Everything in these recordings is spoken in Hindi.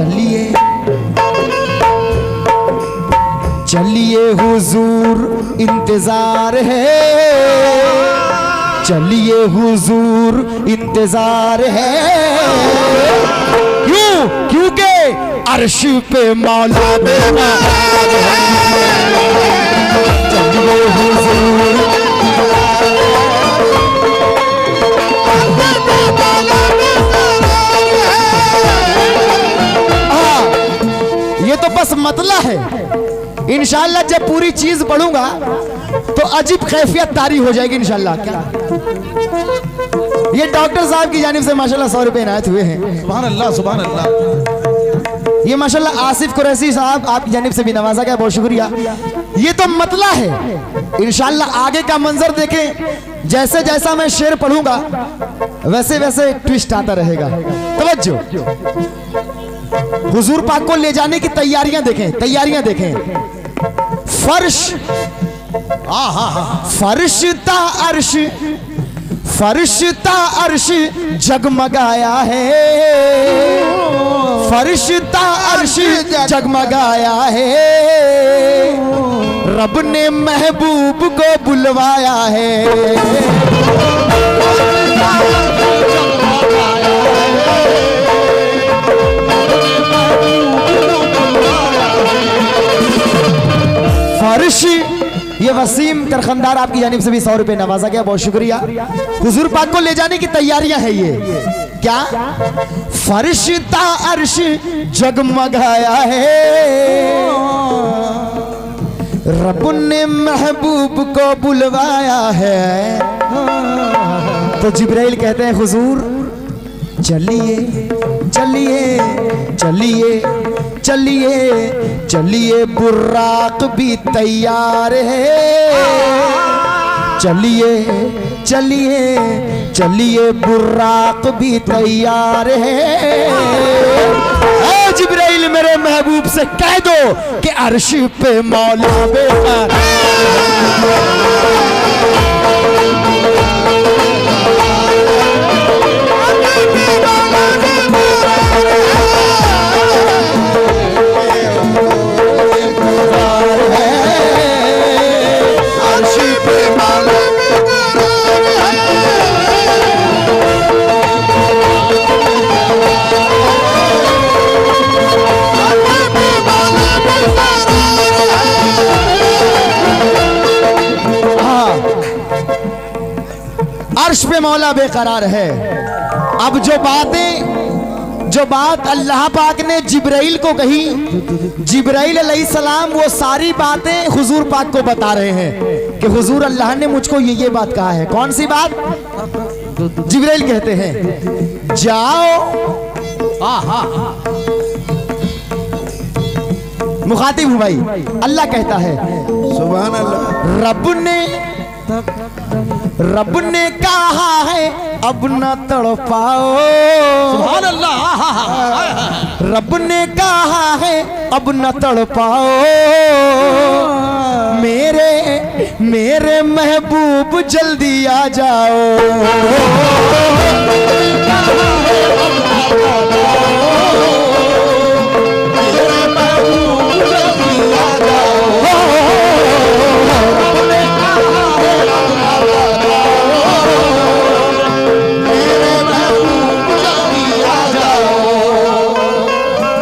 चलिए चलिए हुजूर इंतजार है, चलिए हुजूर इंतजार है। क्यों? क्योंकि अर्श पे मौला बेटा चलिए हुजूर। हाँ, ये तो बस मतला है। इंशाअल्लाह जब पूरी चीज पढ़ूंगा तो अजीब कैफियत तारी हो जाएगी इंशाअल्लाह। क्या ये डॉक्टर साहब की जानिब से माशाल्लाह 100 रुपए इनायत हुए हैं। सुभान अल्लाह सुभान अल्लाह। ये माशाल्लाह आसिफ कुरैशी साहब आपकी जानिब से भी नवाजा गया, बहुत शुक्रिया। ये तो मतला है। इंशाअल्लाह आगे का मंजर देखें, जैसे जैसा मैं शेर पढ़ूंगा वैसे वैसे ट्विस्ट आता रहेगा। तवज्जो, हुजूर पाक को ले जाने की तैयारियां देखें, तैयारियां देखें। फर्श फर्शता अर्श, फर्शता अर्श जगमगाया है, फर्शता अर्श जगमगाया है। रब ने महबूब को बुलवाया है। फर्श, ये वसीम करखंदार आपकी जानिब से भी 100 रुपए नवाजा गया, बहुत शुक्रिया। हुजूर पाक को ले जाने की तैयारियां है। ये क्या? फर्शता अर्श जगमगाया है, रब ने महबूब को बुलवाया है। तो जिब्राइल कहते हैं हुजूर चलिए चलिए चलिए चलिए चलिए, बुर्राक भी तैयार है। चलिए चलिए चलिए, बुर्राक भी तैयार है। ऐ जिब्राइल मेरे महबूब से कह दो कि अर्श पे मौला बेटा अर्श पे मौला बेकरार है। अब जो बात अल्लाह पाक ने जिब्राइल को कही, जिब्राइल अलैहिस्सलाम वो सारी बातें हुजूर पाक को बता रहे हैं कि हुजूर अल्लाह ने मुझको ये बात कहा है। कौन सी बात? जिब्राइल कहते हैं जाओ, मुखातिब हूं भाई, अल्लाह कहता है सुभान अल्लाह। रब ने कहा है अब न तड़पाओ। सुभान अल्लाह। रब ने कहा है अब न तड़पाओ, मेरे महबूब जल्दी आ जाओ।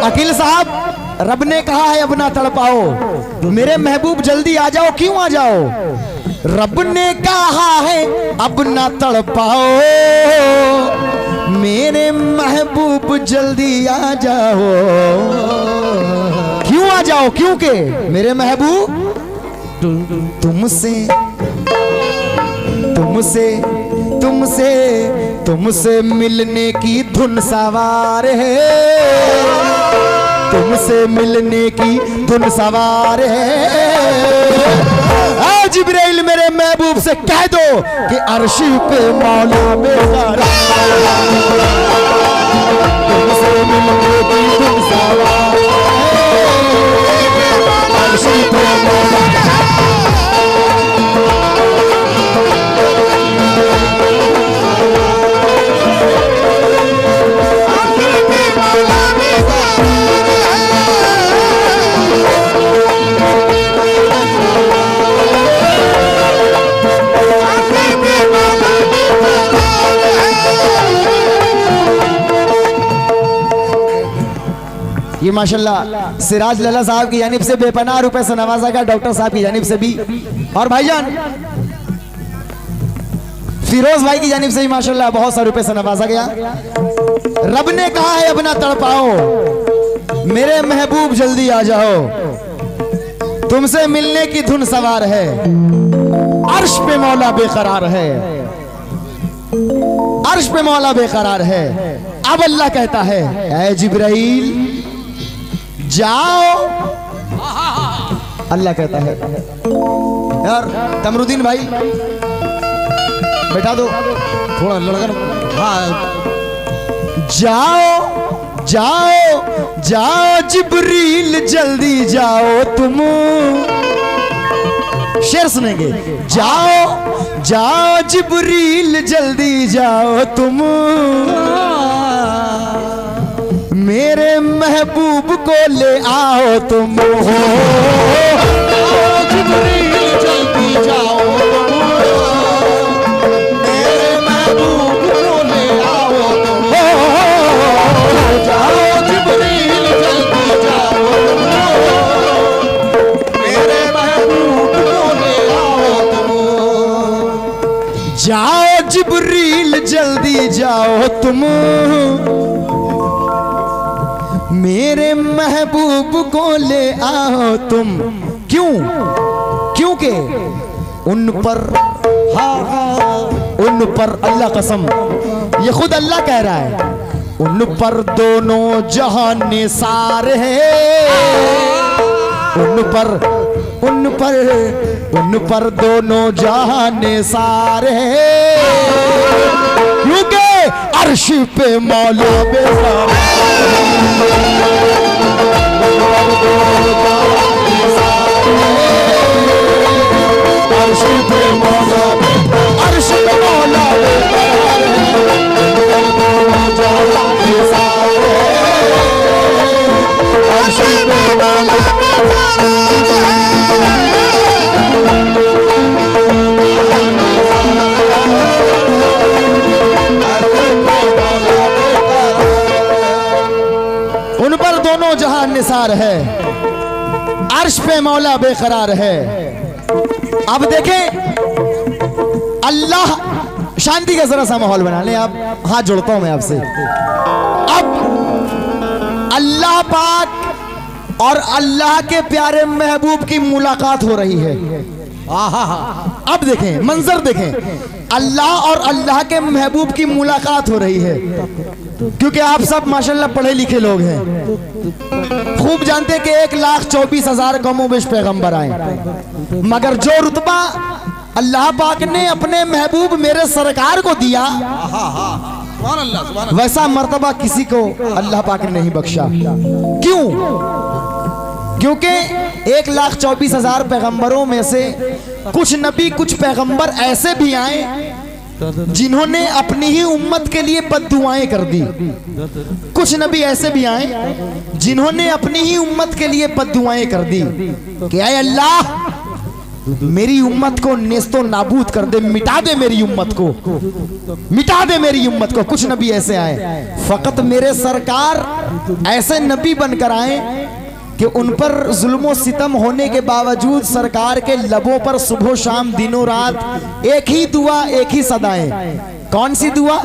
अकील साहब, रब ने कहा है अब ना तड़पाओ, मेरे महबूब जल्दी आ जाओ। क्यों आ जाओ? रब ने कहा है अब ना तड़पाओ, मेरे महबूब जल्दी आ जाओ। क्यों आ जाओ? क्योंकि मेरे महबूब तुमसे तुमसे तुमसे तुमसे मिलने की धुन सवार है, तुमसे मिलने की धुन सवार है। जिब्राइल मेरे महबूब से कह दो कि अर्श पे मौला बेकरार, तुमसे मिलने की धुन सवार है। अर्श पे मौला बेकरार। ये माशाल्लाह सिराज लला साहब की जानिब से बेपनाह रुपए से नवाजा गया, डॉक्टर साहब की जानिब से भी, और भाईजान फिरोज भाई की जानिब से भी माशाल्लाह बहुत सारे रुपए से नवाजा गया। रब ने कहा है अब ना तड़पाओ मेरे महबूब जल्दी आ जाओ, तुमसे मिलने की धुन सवार है, अर्श पे मौला बेकरार है, अर्श पे मौला बेकरार है। अब अल्लाह कहता है ऐ जिब्राइल जाओ, अल्लाह कहता है। यार तमरुद्दीन भाई बैठा दो थोड़ा लड़का। हाँ जाओ जाओ जाओ जिब्रील जल्दी जाओ तुम, शेर सुनेंगे। जाओ जाओ जिब्रील जल्दी जाओ तुम, मेरे महबूब को ले आओ तुम हो। जिब्रील जल्दी जाओ तुम, मेरे महबूब को ले आओ तुम हो। जाओ जिब्रील जल्दी जाओ तुम, मेरे महबूब को ले आओ तुम। जाओ जिब्रील जल्दी जाओ तुम, मेरे महबूब को ले आओ तुम। क्यों? क्योंकि उन पर उन पर अल्लाह कसम, ये खुद अल्लाह कह रहा है, उन पर दोनों जहान निसार है, उन पर दोनों जहान निसार है, क्योंकि अर्श पे मौला बेकरार अर्श पे मौला, अर्श पे मौला अर्श पे मौला। उन पर दोनों जहान निसार है, अर्श पे मौला बेकरार है। अब देखें अल्लाह, शांति का जरा सा माहौल बना ले आप, हाथ जोड़ता हूं मैं आपसे। अब अल्लाह पाक और अल्लाह के प्यारे महबूब की मुलाकात हो रही है। अब देखें मंजर देखें, अल्लाह और अल्लाह के महबूब की मुलाकात हो रही है। क्योंकि आप सब माशाल्लाह पढ़े लिखे लोग हैं, खूब जानते हैं कि 1,24,000 कमोबेश पैगंबर आए, मगर जो रुतबा अल्लाह पाक ने अपने महबूब मेरे सरकार को दिया, वैसा मर्तबा किसी को अल्लाह पाक ने नहीं बख्शा। क्यों? क्योंकि 1,24,000 पैगंबरों में से कुछ नबी कुछ पैगंबर ऐसे भी आए जिन्होंने अपनी ही उम्मत के लिए बद्दुआएं कर दी, कुछ नबी ऐसे भी आए जिन्होंने अपनी ही उम्मत के लिए बद्दुआएं कर दी कि ऐ अल्लाह मेरी उम्मत को नेस्तो नाबूद कर दे, मिटा दे मेरी उम्मत को, मिटा दे मेरी उम्मत को। कुछ नबी ऐसे आए, फकत मेरे सरकार ऐसे नबी बनकर आए कि उन पर जुल्मो सितम होने के बावजूद सरकार के लबों पर सुबह शाम दिनों रात एक ही दुआ, एक ही सदाएं। कौन सी दुआ?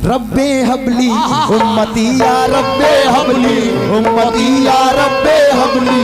रब्बे हबली उम्मती या रब्बे हबली उम्मती या रब्बे हबली।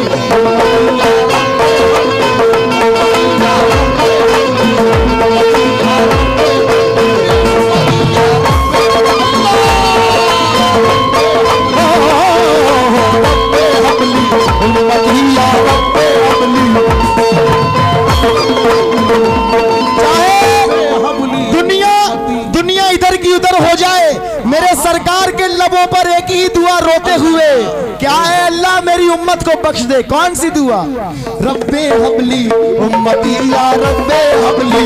दुनिया इधर की उधर हो जाए, मेरे सरकार के लबों पर एक ही दुआ रोते हुए, क्या है अल्लाह मेरी उम्मत को बख्श दे। कौन सी दुआ? रब्बे हबली उम्मती या रब्बे हबली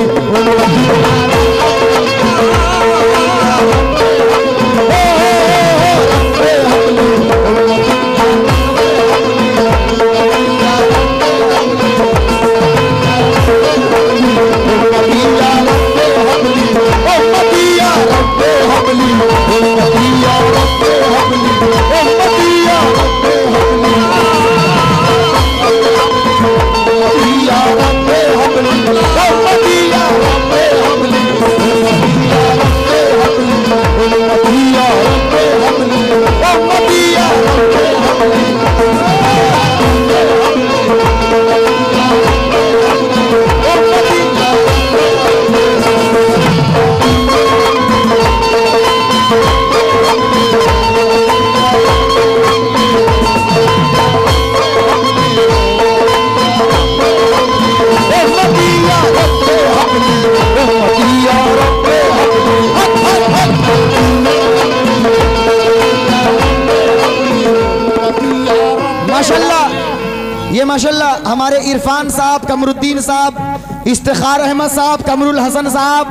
ये माशाल्लाह हमारे इरफान साहब, कमरुद्दीन साहब, इफ्तिखार अहमद साहब, कमरुल हसन साहब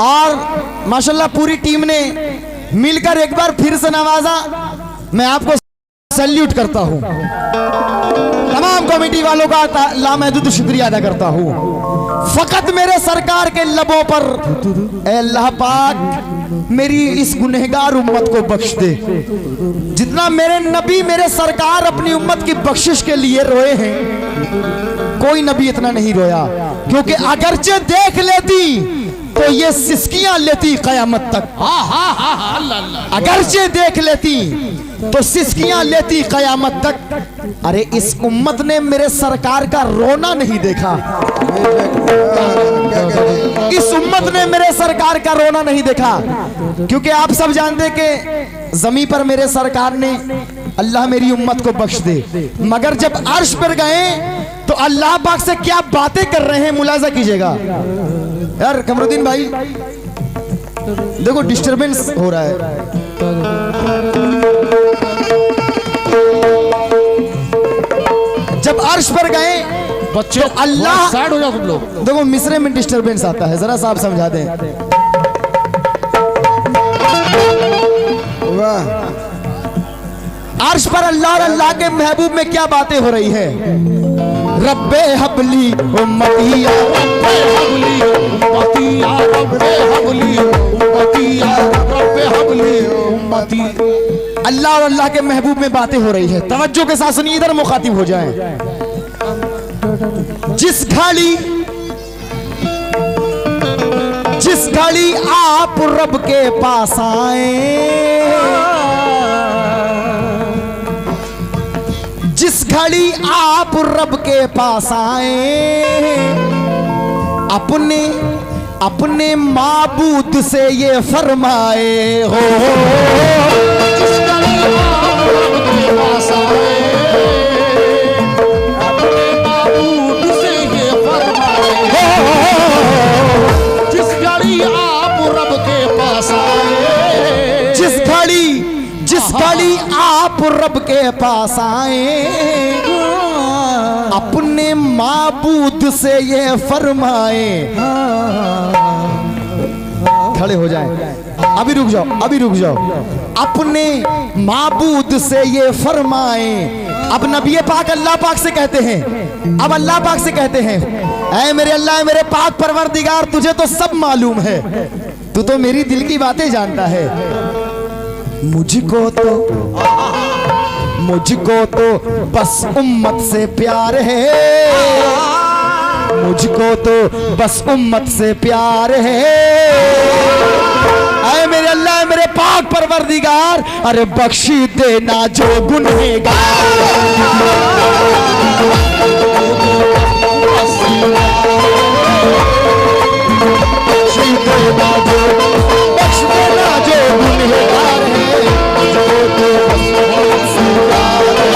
और माशाल्लाह पूरी टीम ने मिलकर एक बार फिर से नवाजा। मैं आपको सैल्यूट करता हूं, तमाम कमेटी वालों का लामहदूद शुक्रिया अदा करता हूं। फकत मेरे सरकार के लबों पर ऐ अल्लाह पाक मेरी इस गुनहगार उम्मत को बख्श दे। जितना मेरे नबी, मेरे सरकार अपनी उम्मत की बख्शिश के लिए रोए हैं, कोई नबी इतना नहीं रोया। क्योंकि अगरचे देख लेती तो ये सिसकियां लेती कयामत तक। अगरचे देख लेती तो सिसकियां लेती कयामत तक। अरे इस उम्मत ने मेरे सरकार का रोना नहीं देखा। इस उम्मत ने मेरे सरकार का रोना नहीं देखा। क्योंकि आप सब जानते कि जमीन पर मेरे सरकार ने अल्लाह मेरी उम्मत को बख्श दे, मगर जब अर्श पर गए तो अल्लाह पाक से क्या बातें कर रहे हैं, मुलाजा कीजिएगा। यार कमरुद्दीन भाई देखो डिस्टरबेंस हो रहा है। जब अर्श पर गए बच्चे तो अल्लाह, साइड हो जाओ तुम लोग। देखो मिसरे में डिस्टरबेंस आता है, जरा साहब समझा दें। वाह। अर्श पर अल्लाह और अल्लाह के महबूब में क्या बातें हो रही है। रब्बे हबली उम्मतिया, रब्बे हबली उम्मतिया, रब्बे हबली उम्मतिया, रब्बे हबली उम्मती। अल्लाह और अल्लाह के महबूब में बातें हो रही है। तवज्जो के साथ सुनिए, इधर मुखातिब हो जाएं। जिस घड़ी आप रब के पास आए, जिस घड़ी आप रब के पास आए, अपने अपने माबूद से ये फरमाए हो। जिस घड़ी आप रब के पास आए, अपने माबूद से ये फरमाए हो। जिस घड़ी आप रब के पास आए, जिस घड़ी आप रब के पास आए, अपने माबूद से ये फरमाए। खड़े हो जाएं, अभी रुक जाओ, अभी रुक जाओ। अपने माबूद से ये फरमाए। अब नबी पाक अल्लाह पाक से कहते हैं, अब अल्लाह पाक से कहते हैं, ऐ मेरे अल्लाह, मेरे पाक परवरदिगार, तुझे तो सब मालूम है, तू तो मेरी दिल की बातें जानता है। मुझको तो बस उम्मत से प्यार है, मुझको तो बस उम्मत से प्यार है। ऐ मेरे अल्लाह, मेरे पाक परवरदिगार, अरे बख्शी देना जो गुनहगार। बख्शी देना जो, बख्श देना जो गुनहगार है, मुझको तो बस उम्मत से प्यार है।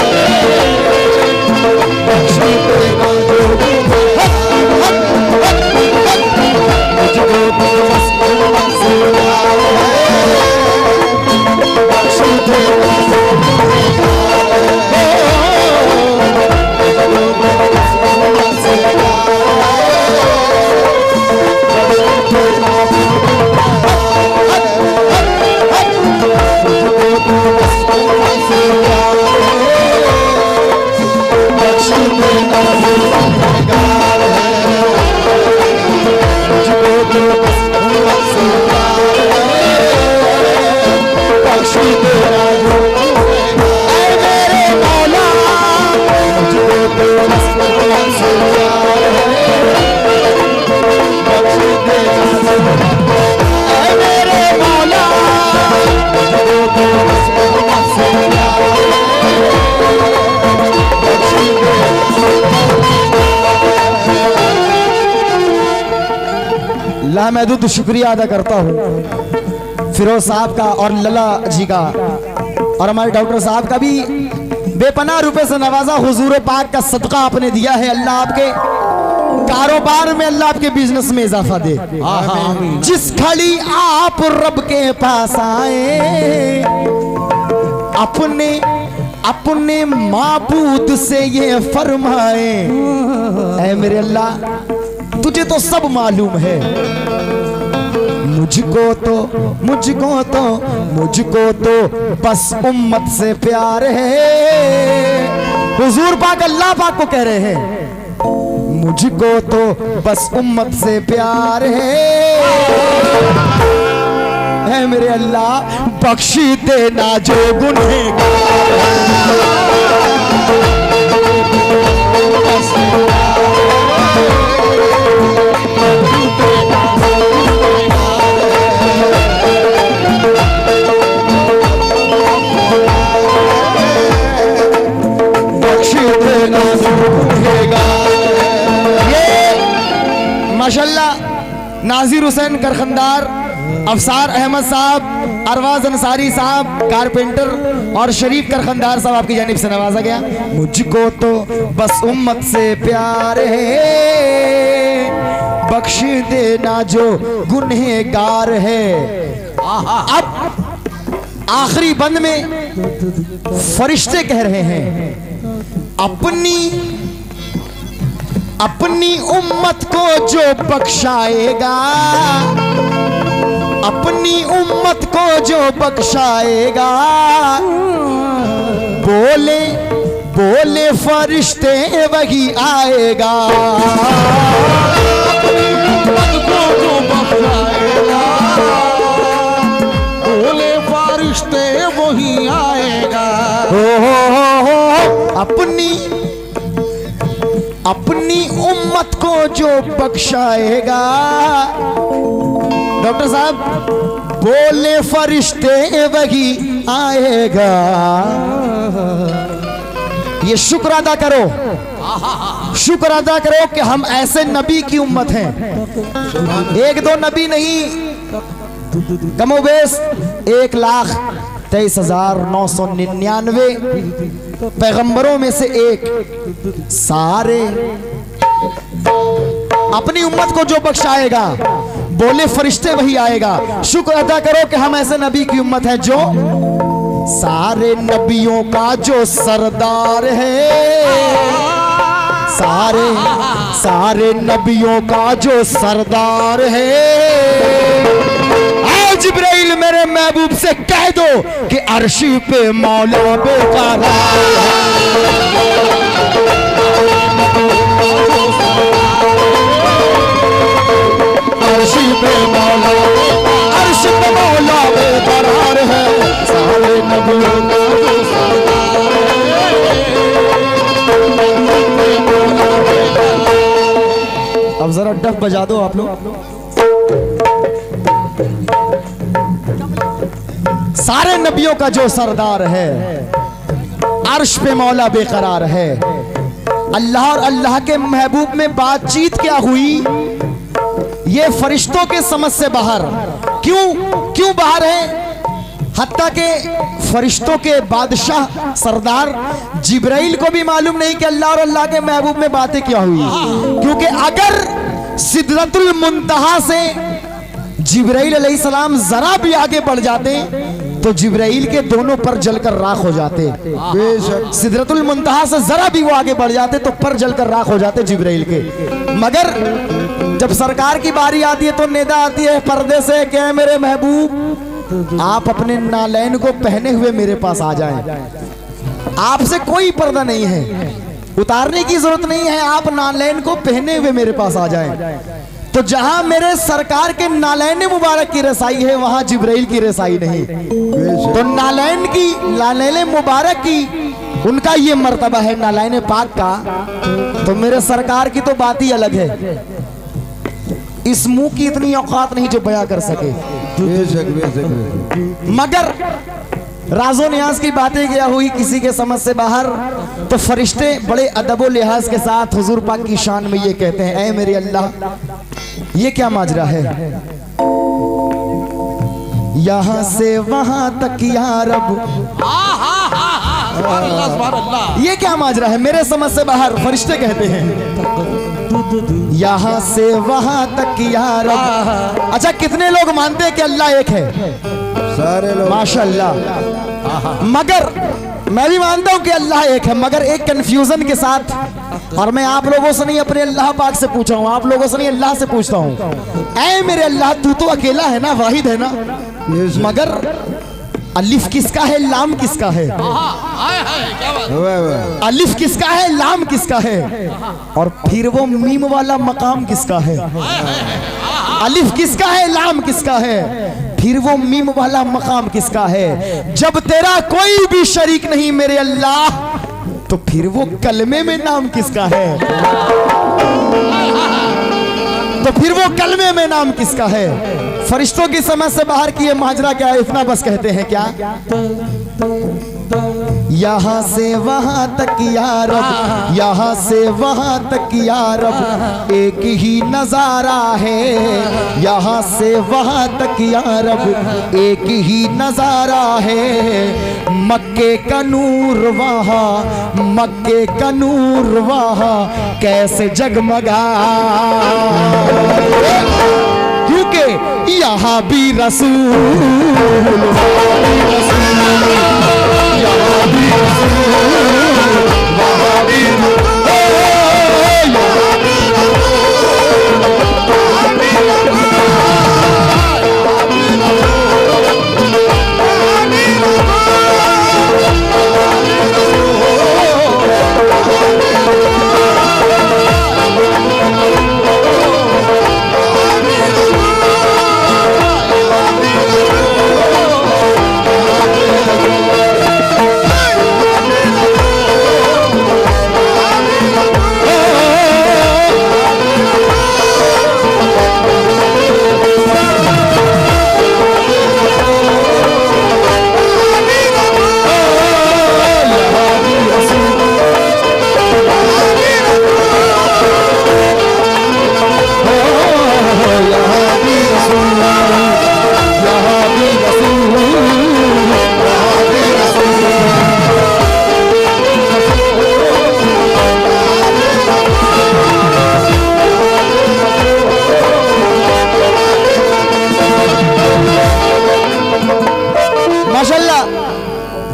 बख्शी देना जो गुनहगार, मुझको तो बस उम्मत से प्यार है। बख्शी देना जो गुनहगार है, मुझको तो बस उम्मत से प्यार लामहदूद शुक्रिया अदा करता हूँ फिरोज साहब का और लला जी का और हमारे डॉक्टर साहब का भी। बेपनाह रुपए से नवाजा, हुजूर पाक का सदका आपने दिया है। अल्लाह आपके कारोबार में, अल्लाह आपके बिजनेस में इजाफा दे। जिस घड़ी आप रब के पास आए, अपने अपने माबूद से ये फरमाए, ऐ मेरे अल्लाह तुझे तो सब मालूम है, मुझको तो बस उम्मत से प्यार है। हुजूर पाक अल्लाह पाक को कह रहे हैं, मुझको तो बस उम्मत से प्यार है मेरे अल्लाह, बख्शी देना जो गुनहगार माशाल्लाह। नाजिर हुसैन करखंदार, अफसार अहमद साहब, अरवाज अंसारी साहब कारपेंटर और शरीफ करखंदार साहब आपकी जानिब से नवाजा गया। मुझको तो बस उम्मत से प्यार है, बख्श देना जो गुनहगार है। अब आखिरी बंद में फरिश्ते कह रहे हैं, अपनी उम्मत को जो बख्शाएगा, अपनी उम्मत को जो बख्शाएगा, बोले बोले फरिश्ते वही आएगा। अपनी उम्मत को जो बख्शाएगा, बोले फरिश्ते वही आएगा। अपनी उम्मत को जो बख्शाएगा, डॉक्टर साहब बोले फरिश्ते वही आएगा। ये शुक्र अदा करो, शुक्र अदा करो कि हम ऐसे नबी की उम्मत हैं। एक दो नबी नहीं, कमोबेश 1,23,999 पैगंबरों में से एक। सारे अपनी उम्मत को जो बख्शाएगा, बोले फरिश्ते वही आएगा। शुक्र अदा करो कि हम ऐसे नबी की उम्मत है जो सारे नबियों का जो सरदार है, सारे नबियों का जो सरदार है। जिब्राइल मेरे महबूब से कह दो कि अर्शी पे मौला बेकरार है। अर्शी पे मौला, अर्श पे मौला बेकरार है, सारे नबियों का जो सरदार है। अब जरा डफ बजा दो आप लोग। सारे नबियों का जो सरदार है, अर्श पे मौला बेकरार है। अल्लाह और अल्लाह के महबूब में बातचीत क्या हुई, ये फरिश्तों के समझ से बाहर। क्यों बाहर है? हत्ता के फरिश्तों के बादशाह सरदार जिब्राइल को भी मालूम नहीं कि अल्लाह और अल्लाह के महबूब में बातें क्या हुई। क्योंकि अगर सिदरतुल मुंतहा से जिब्राइल अलैहिस्सलाम जरा भी आगे बढ़ जाते तो जिब्राइल के दोनों पर जलकर राख हो जाते। सिदरतुल मुंतहा से जरा भी वो आगे बढ़ जाते तो पर जलकर राख हो जाते जिब्राइल के। मगर जब सरकार की बारी आती है तो निदा आती है पर्दे से, क्या मेरे महबूब आप अपने नालैन को पहने हुए मेरे पास आ जाएं। आपसे कोई पर्दा नहीं है, उतारने की जरूरत नहीं है, आप नालैन को पहने हुए मेरे पास आ जाएं। तो जहां मेरे सरकार के नालैन मुबारक की रसाई है वहां जिब्राइल की रसाई नहीं। तो नालैन मुबारक की उनका ये मर्तबा है नालैन पाक का, तो मेरे सरकार की तो बात ही अलग है। इस मुंह की इतनी औकात नहीं जो बयां कर सके। मगर राजो नियाज की बातें क्या हुई किसी के समझ से बाहर, तो फरिश्ते बड़े अदबो लिहाज के साथ हुजूर पाक की शान में ये कहते हैं, ऐ मेरे अल्लाह ये क्या माजरा है, यहां से वहां तक या रब, ये क्या माजरा है मेरे समझ से बाहर। फरिश्ते कहते हैं यहां से वहां तक या रब। अच्छा कितने लोग मानते हैं कि अल्लाह एक है? सारे लोग माशाअल्लाह। मगर मैं भी मानता हूँ कि अल्लाह एक है, मगर एक कंफ्यूजन के साथ, और मैं आप लोगों से नहीं अपने अल्लाह पाक से पूछ रहा हूँ, आप लोगों से नहीं अल्लाह से पूछता हूँ। ऐ मेरे अल्लाह, तू तो अकेला है ना, वाहिद है ना, मगर अलिफ किसका है, लाम किसका है? अलिफ किसका है, लाम किसका है, और फिर वो मीम वाला मकाम किसका है? अलिफ किसका है, लाम किसका है, फिर वो मीम वाला मकाम किसका है? जब तेरा कोई भी शरीक नहीं मेरे अल्लाह, तो फिर वो कलमे में नाम किसका है? तो फिर वो कलमे में नाम किसका है? फरिश्तों की समझ से बाहर की ये माजरा क्या है, इतना बस कहते हैं क्या? यहाँ से वहां तक या रब, यहाँ से वहां तक या रब, एक ही नजारा है। यहाँ से वहां तक या रब, एक ही नजारा है। मक्के का नूर वहाँ, मक्के का नूर वहाँ कैसे जगमगा, क्योंकि यहाँ भी रसूल, यहाँ भी रसूल, वहाँ भी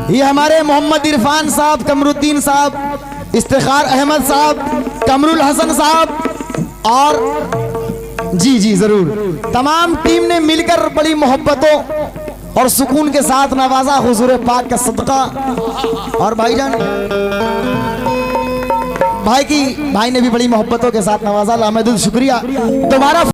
ये हमारे मोहम्मद इरफान साहब, कमरुद्दीन साहब, इफ्तिखार अहमद साहब, कमरुल हसन साहब और जी जी जरूर तमाम टीम ने मिलकर बड़ी मोहब्बतों और सुकून के साथ नवाजा हुजूर पाक का सदका। और भाईजान भाई ने भी बड़ी मोहब्बतों के साथ नवाजा। लामदुल शुक्रिया तुम्हारा।